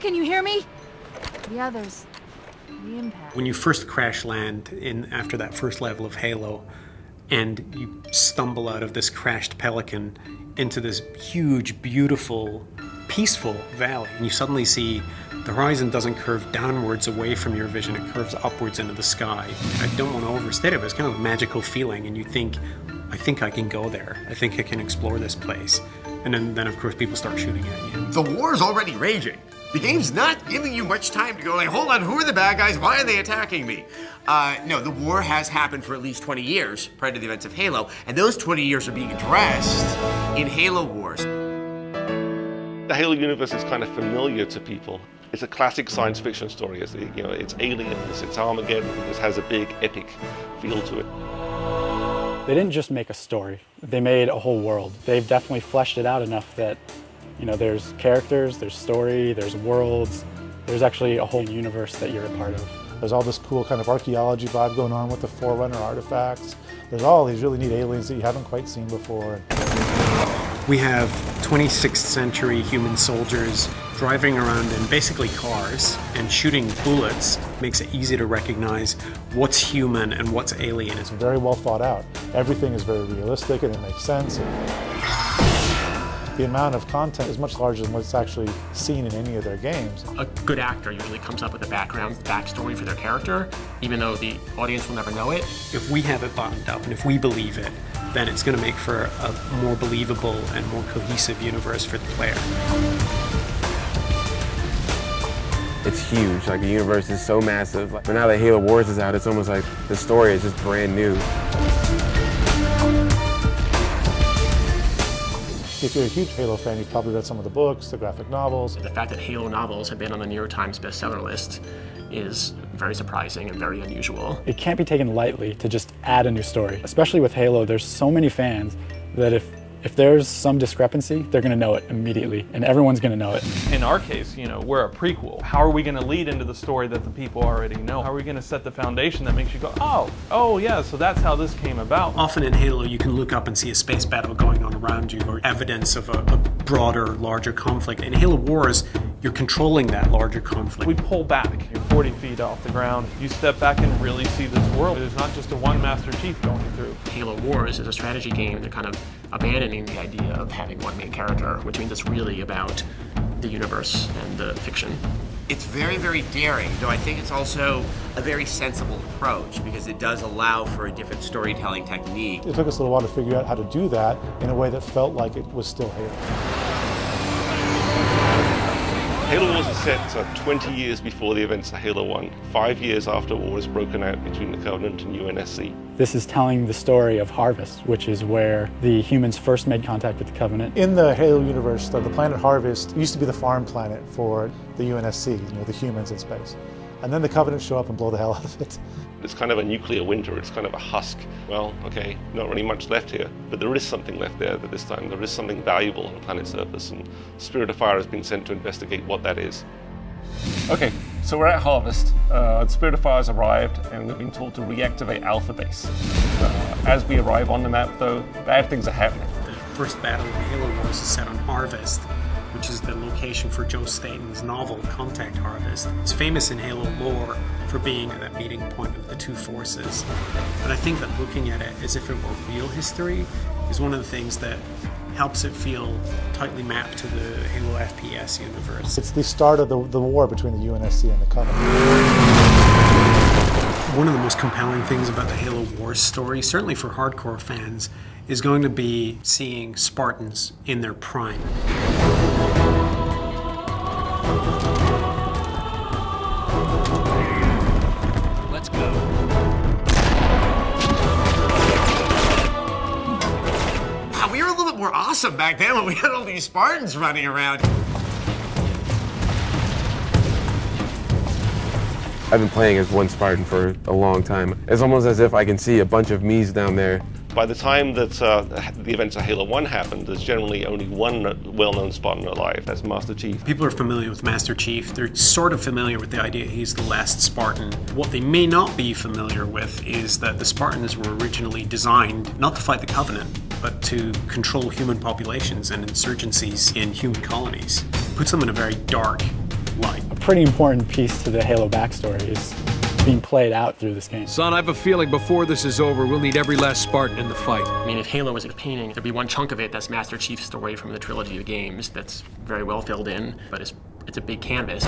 Can you hear me? The others. The impact. When you first crash land after that first level of Halo, and you stumble out of this crashed Pelican into this huge, beautiful, peaceful valley, and you suddenly see the horizon doesn't curve downwards away from your vision, it curves upwards into the sky. I don't want to overstate it, but it's kind of a magical feeling, and you think, I think I can go there. I think I can explore this place. And then of course, people start shooting at you. The war's already raging. The game's not giving you much time to go like, hold on, who are the bad guys? Why are they attacking me? No, the war has happened for at least 20 years prior to the events of Halo, and those 20 years are being addressed in Halo Wars. The Halo universe is kind of familiar to people. It's a classic science fiction story. It's, it's aliens, it's Armageddon. It has a big epic feel to it. They didn't just make a story. They made a whole world. They've definitely fleshed it out enough that, there's characters, there's story, there's worlds. There's actually a whole universe that you're a part of. There's all this cool kind of archaeology vibe going on with the Forerunner artifacts. There's all these really neat aliens that you haven't quite seen before. We have 26th century human soldiers driving around in basically cars and shooting bullets. Makes it easy to recognize what's human and what's alien. It's very well thought out. Everything is very realistic and it makes sense. The amount of content is much larger than what's actually seen in any of their games. A good actor usually comes up with a backstory for their character, even though the audience will never know it. If we have it bottomed up and if we believe it, then it's going to make for a more believable and more cohesive universe for the player. It's huge. Like, the universe is so massive. But now that Halo Wars is out, it's almost like the story is just brand new. If you're a huge Halo fan, you've probably read some of the books, the graphic novels. The fact that Halo novels have been on the New York Times bestseller list is very surprising and very unusual. It can't be taken lightly to just add a new story. Especially with Halo, there's so many fans that if there's some discrepancy, they're going to know it immediately, and everyone's going to know it. In our case, we're a prequel. How are we going to lead into the story that the people already know? How are we going to set the foundation that makes you go, oh yeah, so that's how this came about? Often in Halo, you can look up and see a space battle going on around you, or evidence of a broader, larger conflict. In Halo Wars, you're controlling that larger conflict. We pull back. You're 40 feet off the ground. You step back and really see this world. There's not just a one Master Chief going through. Halo Wars is a strategy game that kind of abandoning the idea of having one main character, which means it's really about the universe and the fiction. It's very, very daring, though I think it's also a very sensible approach because it does allow for a different storytelling technique. It took us a little while to figure out how to do that in a way that felt like it was still Halo. Halo Wars is set 20 years before the events of Halo 1, 5 years after war was broken out between the Covenant and UNSC. This is telling the story of Harvest, which is where the humans first made contact with the Covenant. In the Halo universe, the planet Harvest used to be the farm planet for the UNSC, the humans in space. And then the Covenant show up and blow the hell out of it. It's kind of a nuclear winter, it's kind of a husk. Well, okay, not really much left here, but there is something left there at this time. There is something valuable on the planet's surface, and Spirit of Fire has been sent to investigate what that is. Okay, so we're at Harvest. Spirit of Fire has arrived, and we've been told to reactivate Alpha Base. As we arrive on the map, though, bad things are happening. The first battle in Halo Wars is set on Harvest, which is the location for Joe Staten's novel, Contact Harvest. It's famous in Halo lore for being at that meeting point of the two forces. But I think that looking at it as if it were real history is one of the things that helps it feel tightly mapped to the Halo FPS universe. It's the start of the war between the UNSC and the Covenant. One of the most compelling things about the Halo Wars story, certainly for hardcore fans, is going to be seeing Spartans in their prime. Let's go. Wow, we were a little bit more awesome back then when we had all these Spartans running around. I've been playing as one Spartan for a long time. It's almost as if I can see a bunch of me's down there. By the time that the events of Halo 1 happened, there's generally only one well-known Spartan alive, that's Master Chief. People are familiar with Master Chief. They're sort of familiar with the idea he's the last Spartan. What they may not be familiar with is that the Spartans were originally designed not to fight the Covenant, but to control human populations and insurgencies in human colonies. It puts them in a very dark, like? A pretty important piece to the Halo backstory is being played out through this game. Son, I have a feeling before this is over, we'll need every last Spartan in the fight. I mean, if Halo was a painting, there'd be one chunk of it that's Master Chief's story from the trilogy of games that's very well filled in, but it's a big canvas.